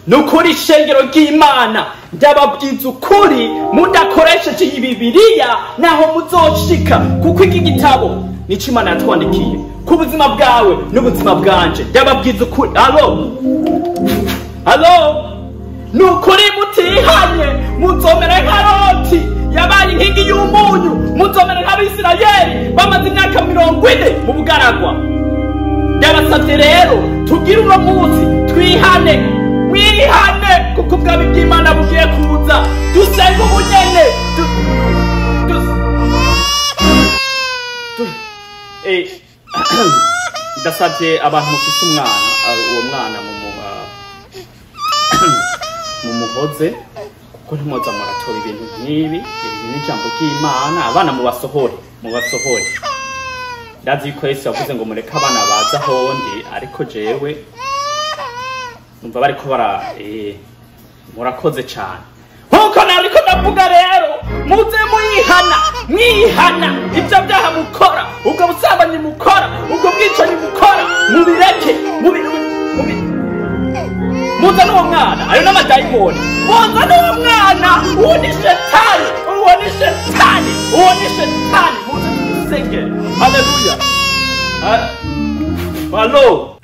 nukuri ishengero ry'Imana ndababwiza ukuri mudakoresheje iyi Bibiliya naho muzoshika, kuko iki gitabo nico Imana yatwandikiye ku buzima bwawe n'ubuzima bwanje. Ndababwiza ukuri. Alo nukuri mutihanye muzomera nka Loti yabaye inkingi y'umunyu, muzomera nk'Abisirayeli bamaze imyaka 40 mu bugaragwa. Ndabasavye rero tugire uno munsi twihane, mwihane, kuko ubwami bw'Imana bugiye kuza. Dusenga ubunyene ndasavye abantu mufise umwana, uwo mwana mumuhoze, kuko ntimwoza muratora ibintu nk'ibi. Ibi ni ijambo ry'Imana. Abana mubasohore. Ndazi yuko Yesu yavuze ngo mureke abana baza hondi, ariko jewe numva bariko murakoze cyane. Nkuko nariko ndavuga rero, muze mwihana ibyo byaha mukora, ubwo busambanyi mukora, ubwo bwicanyi mukora, mubireke. Muza n'uwo mwana, ayo n'amadayimoni. Muza n'uwo mwana, uwo ni shetani. Muze tumusenge. Haleluya. Alo.